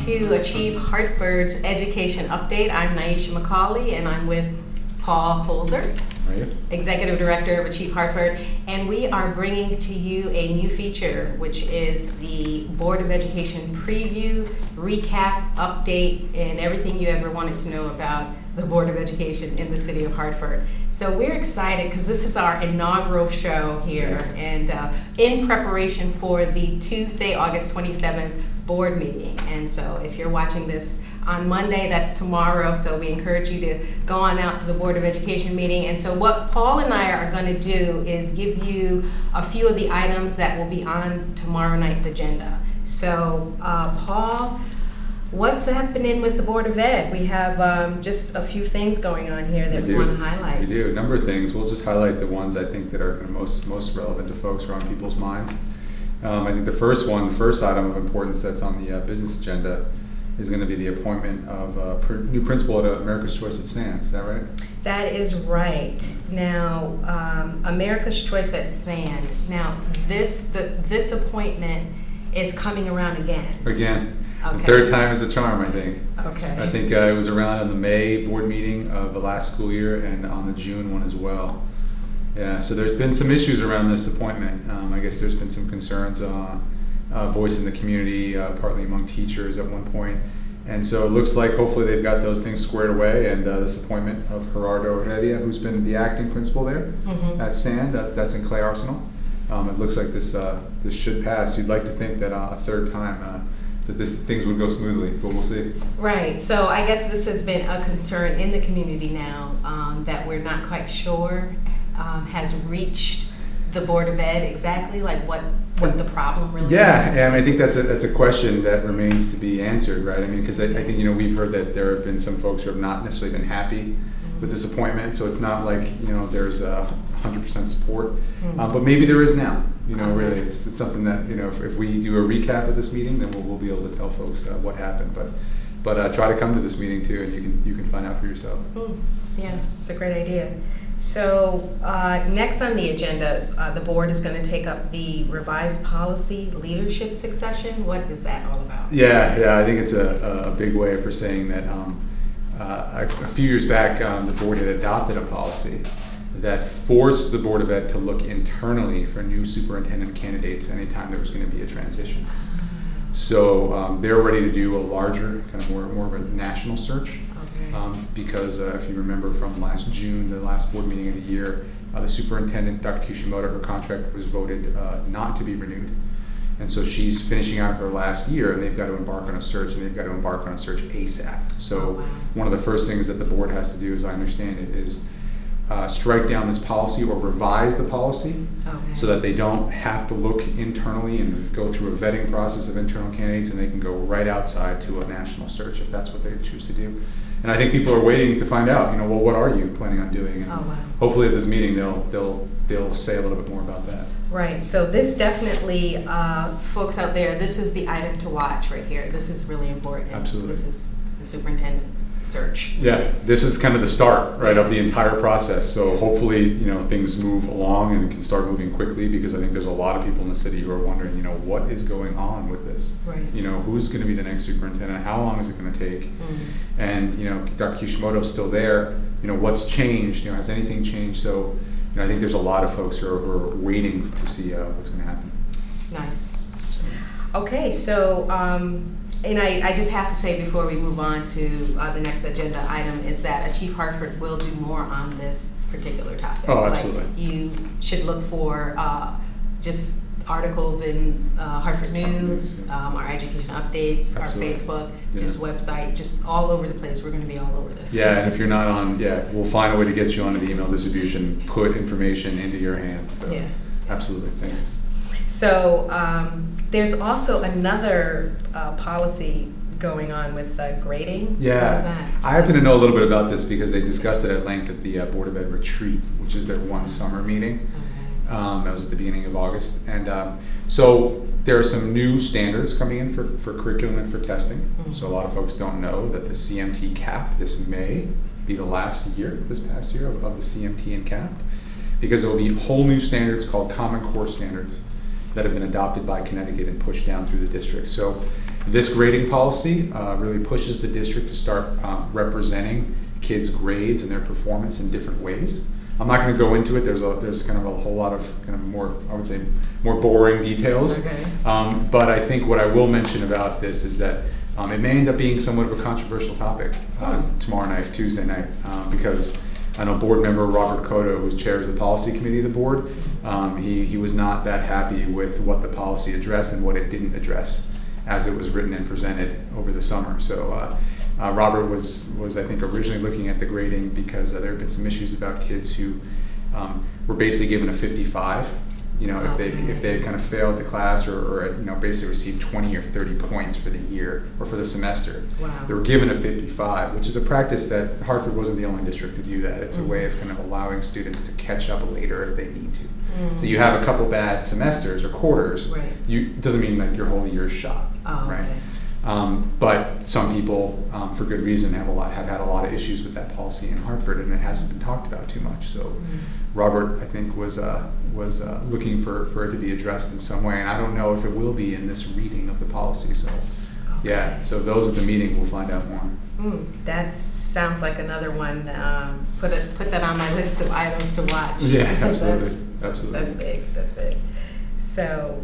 to Achieve Hartford's Education Update. I'm Nyesha McCauley, and I'm with Paul Holzer, Executive Director of Achieve Hartford, and we are bringing to you a new feature, which is the Board of Education preview, recap, update, and everything you ever wanted to know about the Board of Education in the city of Hartford. So we're excited because this is our inaugural show here, and in preparation for the Tuesday, August 27th board meeting. And so if you're watching this on Monday, that's tomorrow, so we encourage you to go on out to the Board of Education meeting. And so what Paul and I are going to do is give you a few of the items that will be on tomorrow night's agenda. So Paul, what's happening with the Board of Ed? We have just a few things going on here that we want to highlight. We do, a number of things. We'll just highlight the ones I think that are most relevant to folks or on people's minds. I think the first item of importance that's on the business agenda is going to be the appointment of a new principal at America's Choice at SAND. Is that right? That is right. Now, America's Choice at SAND. Now, this appointment is coming around again. Again. Okay. The third time is a charm, I think. Okay. I think it was around on the May board meeting of the last school year and on the June one as well. Yeah, so there's been some issues around this appointment. I guess there's been some concerns voiced in the community, partly among teachers at one point. And so it looks like hopefully they've got those things squared away, and this appointment of Gerardo Heredia, who's been the acting principal there at SAND, that's in Clay Arsenal. It looks like this should pass. You'd like to think that a third time that things would go smoothly, but we'll see. Right, so I guess this has been a concern in the community now that we're not quite sure has reached the Board of Ed exactly, like what the problem really is. Yeah, and I think that's a question that remains to be answered, right? I mean, because I think we've heard that there have been some folks who have not necessarily been happy with this appointment, so it's not like there's 100% support, but maybe there is now. Really, it's something that if we do a recap of this meeting, then we'll be able to tell folks what happened. But try to come to this meeting too, and you can find out for yourself. Yeah, it's a great idea. So next on the agenda, the board is going to take up the revised policy leadership succession. What is that all about? Yeah, I think it's a big way for saying that a few years back, the board had adopted a policy that forced the Board of Ed to look internally for new superintendent candidates anytime there was going to be a transition. So they're ready to do a larger, kind of more of a national search. Because if you remember from last June, the last board meeting of the year, the superintendent, Dr. Kishimoto, her contract was voted not to be renewed. And so she's finishing out her last year, and they've got to embark on a search, and they've got to embark on a search ASAP. So one of the first things that the board has to do, as I understand it, is strike down this policy or revise the policy so that they don't have to look internally and go through a vetting process of internal candidates, and they can go right outside to a national search if that's what they choose to do. And I think people are waiting to find out, well, what are you planning on doing? And hopefully at this meeting they'll say a little bit more about that. Right, so this definitely, folks out there, this is the item to watch right here. This is really important. Absolutely. This is the superintendent search. Yeah, this is kind of the start, right, of the entire process. So hopefully, things move along and can start moving quickly, because I think there's a lot of people in the city who are wondering, what is going on with this? Right. Who's going to be the next superintendent? How long is it going to take? And, Dr. Kishimoto's still there. What's changed? Has anything changed? So, I think there's a lot of folks who are waiting to see what's going to happen. Nice. Okay, so and I just have to say before we move on to the next agenda item is that Achieve Hartford will do more on this particular topic. Oh, absolutely. Like, you should look for just articles in Hartford News, our education updates, our Facebook, just website, just all over the place. We're going to be all over this. Yeah, and if you're not on, we'll find a way to get you onto the email distribution, put information into your hands. So, absolutely. Thanks. So there's also another policy going on with grading. Yeah, what is that? I happen to know a little bit about this because they discussed it at length at the Board of Ed retreat, which is their one summer meeting. That was at the beginning of August. And so there are some new standards coming in for curriculum and for testing. So a lot of folks don't know that the CMT capped this May be the last year, this past year, of the CMT and capped, because there will be whole new standards called Common Core standards that have been adopted by Connecticut and pushed down through the district. So This grading policy really pushes the district to start representing kids' grades and their performance in different ways. I'm not going to go into it. There's kind of a whole lot of kind of more, I would say, more boring details. Okay. But I think what I will mention about this is that it may end up being somewhat of a controversial topic tomorrow night, Tuesday night, because I know board member Robert Cotto, who chairs the policy committee of the board, he was not that happy with what the policy addressed and what it didn't address as it was written and presented over the summer. So Robert was I think originally looking at the grading because there had been some issues about kids who were basically given a 55. If they had kind of failed the class or basically received 20 or 30 points for the year or for the semester. Wow. They were given a 55, which is a practice that Hartford wasn't the only district to do that. It's a way of kind of allowing students to catch up later if they need to. So you have a couple bad semesters or quarters. Right. It doesn't mean that your whole year's shot. Oh, right. Okay. But some people, for good reason, have had a lot of issues with that policy in Hartford, and it hasn't been talked about too much. So Robert, I think, was looking for it to be addressed in some way, and I don't know if it will be in this reading of the policy. So, yeah. So those at the meeting will find out more. That sounds like another one. Put that on my list of items to watch. Yeah, absolutely, absolutely. That's big. That's big. So.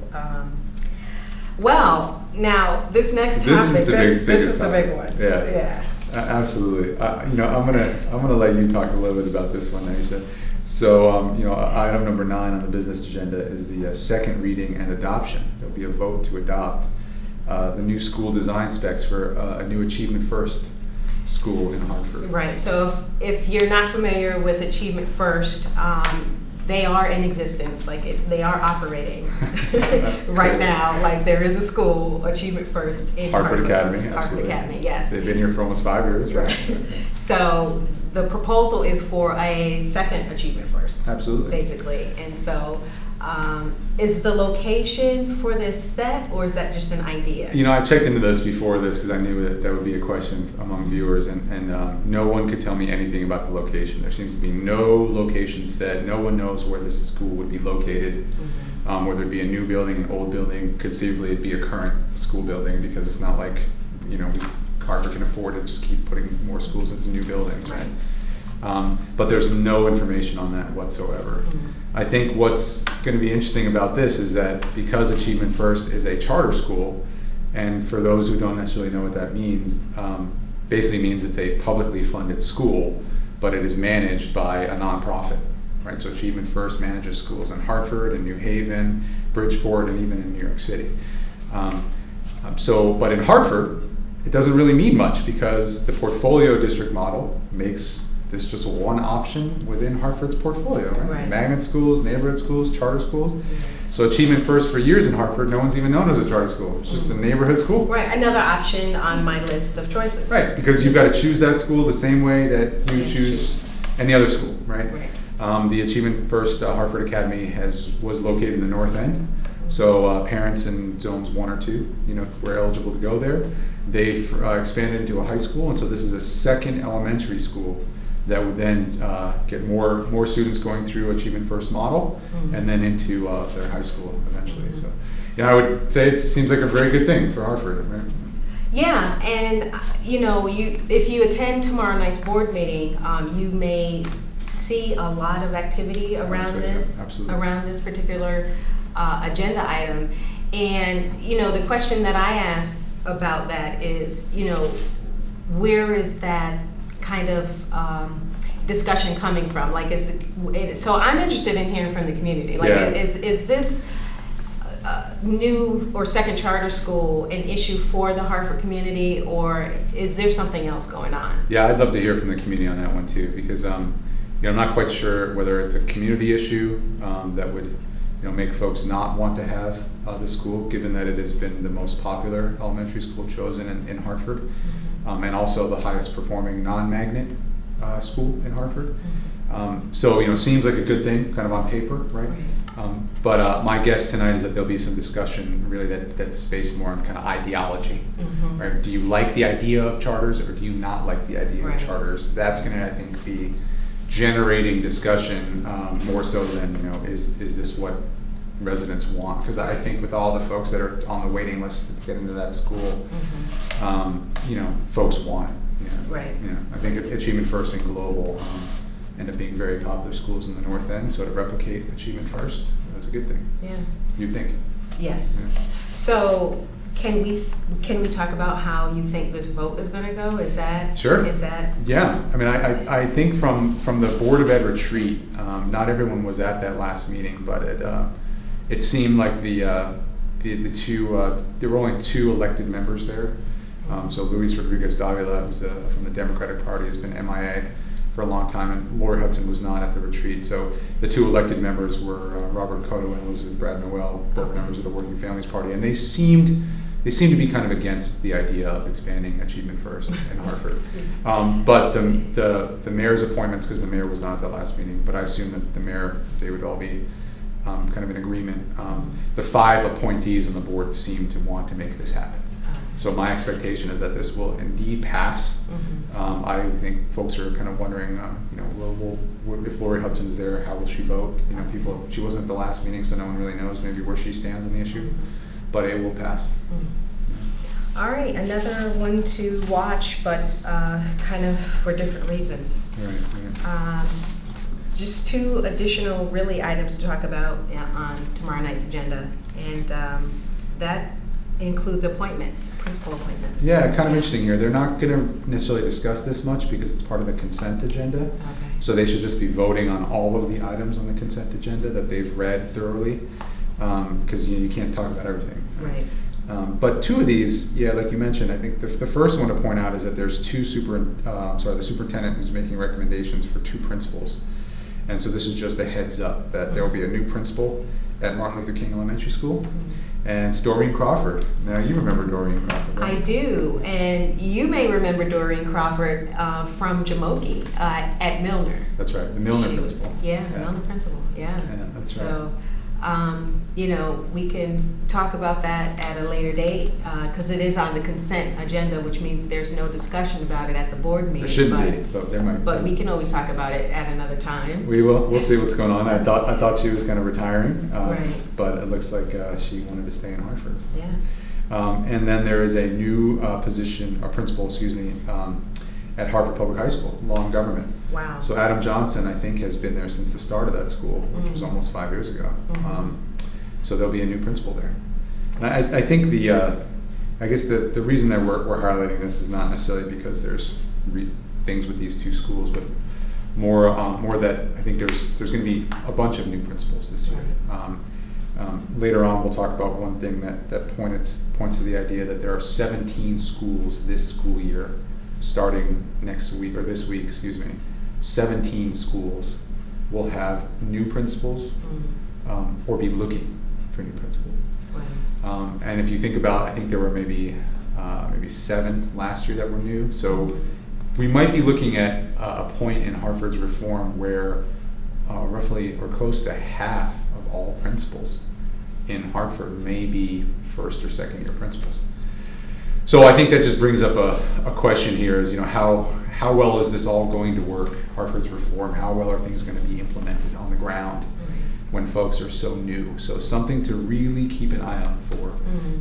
Well, now this next topic. This is the big one. Yeah. Absolutely. I'm gonna let you talk a little bit about this one, Nyesha. So, item number 9 on the business agenda is the second reading and adoption. There'll be a vote to adopt the new school design specs for a new Achievement First school in Hartford. Right. So, if you're not familiar with Achievement First, they are in existence. They are operating right now. Like, there is a school, Achievement First, in Hartford Academy. Hartford Absolutely. Academy, yes. They've been here for almost 5 years, right? So the proposal is for a second Achievement First. Absolutely. Basically. And so is the location for this set, or is that just an idea? I checked into this before this because I knew that would be a question among viewers, and no one could tell me anything about the location. There seems to be no location set. No one knows where this school would be located, whether it be a new building, an old building. Conceivably, it'd be a current school building because it's not like, Hartford can afford to just keep putting more schools into new buildings, right? But there's no information on that whatsoever. I think what's going to be interesting about this is that because Achievement First is a charter school, and for those who don't necessarily know what that means, basically means it's a publicly funded school, but it is managed by a nonprofit, right? So Achievement First manages schools in Hartford and New Haven, Bridgeport, and even in New York City. But in Hartford, it doesn't really mean much because the portfolio district model makes this just one option within Hartford's portfolio, right? Magnet schools, neighborhood schools, charter schools. So Achievement First for years in Hartford, no one's even known it was a charter school. It's just a neighborhood school. Right, another option on my list of choices. Right, because you've got to choose that school the same way that you choose any other school, right? The Achievement First Hartford Academy was located in the North End. So parents in zones 1 or 2, were eligible to go there. They've expanded into a high school, and so this is a second elementary school that would then get more students going through Achievement First model, and then into their high school eventually. So, I would say it seems like a very good thing for Hartford, right? Yeah, and if you attend tomorrow night's board meeting, you may see a lot of activity around this particular agenda item. And the question that I ask about that is, where is that kind of discussion coming from? So I'm interested in hearing from the community. Is this new or second charter school an issue for the Hartford community, or is there something else going on? Yeah, I'd love to hear from the community on that one too, because I'm not quite sure whether it's a community issue that would make folks not want to have the school, given that it has been the most popular elementary school chosen in Hartford, and also the highest performing non-magnet school in Hartford. So seems like a good thing, kind of on paper, right? But my guess tonight is that there'll be some discussion really that's based more on kind of ideology, right? Do you like the idea of charters, or do you not like the idea of charters? That's going to, I think, be generating discussion more so than is this what residents want, because I think with all the folks that are on the waiting list to get into that school, folks want it. Right. I think Achievement First and Global end up being very popular schools in the North End, so to replicate Achievement First, that's a good thing. Yeah. You'd think. Yes. Yeah. So can we talk about how you think this vote is going to go? Is that sure? Is that yeah? I mean, I think from the Board of Ed retreat, not everyone was at that last meeting, but it seemed like the two there were only 2 elected members there. So Luis Rodriguez Davila, who's from the Democratic Party, has been MIA for a long time, and Lori Hudson was not at the retreat. So the 2 elected members were Robert Cotto and Elizabeth Brad Noel, both members of the Working Families Party, and they seemed to be kind of against the idea of expanding Achievement First in Hartford. But the mayor's appointments, because the mayor was not at the last meeting, but I assume that the mayor, they would all be kind of in agreement. The 5 appointees on the board seem to want to make this happen. So my expectation is that this will indeed pass. I think folks are kind of wondering, if Lori Hudson's there, how will she vote? She wasn't at the last meeting, so no one really knows maybe where she stands on the issue, but it will pass. All right, another one to watch, but kind of for different reasons. Right. Just 2 additional really items to talk about on tomorrow night's agenda, and that includes appointments, principal appointments. Yeah, kind of interesting here. They're not going to necessarily discuss this much because it's part of the consent agenda. Okay. So they should just be voting on all of the items on the consent agenda that they've read thoroughly, because you can't talk about everything. Right. But 2 of these, like you mentioned, I think the first one to point out is that there's the superintendent who's making recommendations for 2 principals. And so this is just a heads up that there will be a new principal at Martin Luther King Elementary School. And it's Doreen Crawford. Now, you remember Doreen Crawford, right? I do, and you may remember Doreen Crawford from Jamoki at Milner. That's right, the Milner principal. Milner principal, yeah. That's right. So, we can talk about that at a later date, because it is on the consent agenda, which means there's no discussion about it at the board meeting. There shouldn't be, but there might be. But we can always talk about it at another time. We will. We'll see what's going on. I thought she was kind of retiring, right. But it looks like she wanted to stay in Hartford. Yeah. And then there is a new principal, at Hartford Public High School, Law and Government. Wow. So Adam Johnson, I think, has been there since the start of that school, which was almost 5 years ago. So there'll be a new principal there. And I think I guess the reason that we're highlighting this is not necessarily because there's things with these 2 schools, but more that I think there's going to be a bunch of new principals this year. Later on, we'll talk about one thing that points to the idea that there are 17 schools this school year, starting this week, 17 schools will have new principals or be looking for new principals. Wow. And if you think about, I think there were maybe 7 last year that were new. So we might be looking at a point in Hartford's reform where roughly or close to half of all principals in Hartford may be 1st or 2nd year principals. So I think that just brings up a question here is, how well is this all going to work, Hartford's reform? How well are things going to be implemented on the ground when folks are so new? So something to really keep an eye out for.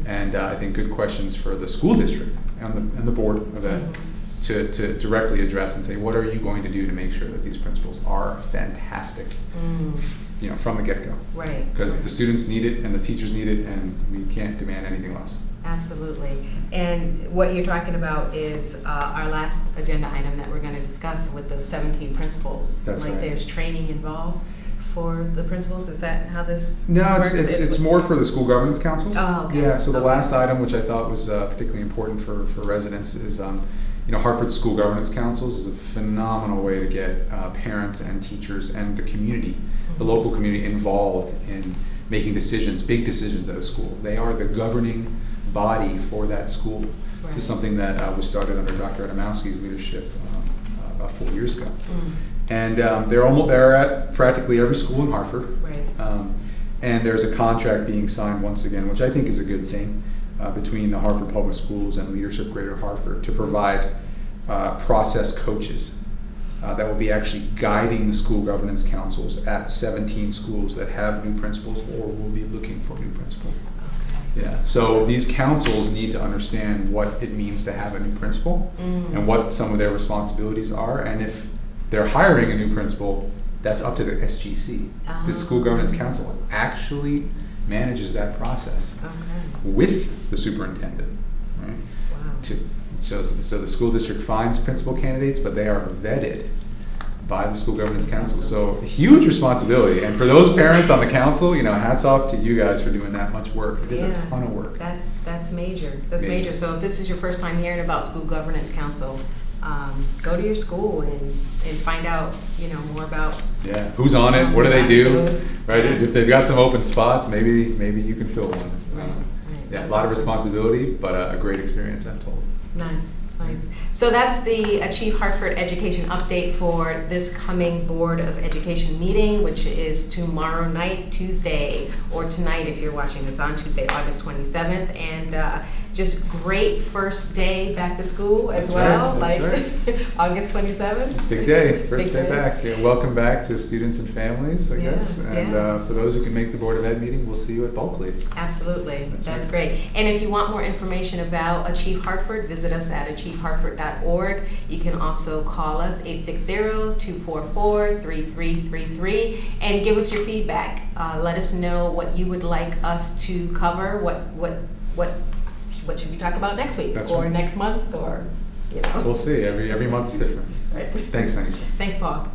And I think good questions for the school district and the board of ed to directly address and say, what are you going to do to make sure that these principals are fantastic from the get-go? Right. Because the students need it and the teachers need it, and we can't demand anything less. Absolutely. And what you're talking about is our last agenda item that we're going to discuss with the 17 principals. That's right. There's training involved for the principals. Is that how this No, works? it's more for the school governance council. Oh, okay. Yeah, so the last item, which I thought was particularly important for residents, is Hartford School Governance Councils is a phenomenal way to get parents and teachers and the community, the local community, involved in making decisions, big decisions at a school. They are the governing body for that school. Right. This is something that was started under Dr. Adamowski's leadership about 4 years ago. And they're at practically every school in Hartford. Right. And there's a contract being signed once again, which I think is a good thing, between the Hartford Public Schools and Leadership Greater Hartford to provide process coaches that will be actually guiding the school governance councils at 17 schools that have new principals or will be looking for new principals. Yeah, so these councils need to understand what it means to have a new principal and what some of their responsibilities are, and if they're hiring a new principal, that's up to the SGC. The School Governance Council actually manages that process with the superintendent, right? So the school district finds principal candidates, but they are vetted by the School Governance Council. So huge responsibility. And for those parents on the council, hats off to you guys for doing that much work. It is a ton of work. That's major. That's major. So if this is your first time hearing about School Governance Council, go to your school and find out, more about who's on it, what do they do, right? Yeah. If they've got some open spots, maybe you can fill one. Right. A lot of responsibility, but a great experience, I'm told. Nice. So that's the Achieve Hartford Education update for this coming Board of Education meeting, which is tomorrow night, Tuesday, or tonight if you're watching this on Tuesday, August 27th. And just great first day back to school as well, That's right. August 27th. Big day, first day back. Welcome back to students and families, I guess. And for those who can make the Board of Ed meeting, we'll see you at Bulkley. Absolutely, that's great. And if you want more information about Achieve Hartford, visit us at achievehartford.org. You can also call us 860-244-3333 and give us your feedback. Let us know what you would like us to cover, what should we talk about next week next month, or We'll see. Every month's different. Right. Thanks, Nyesha. Thanks, Paul.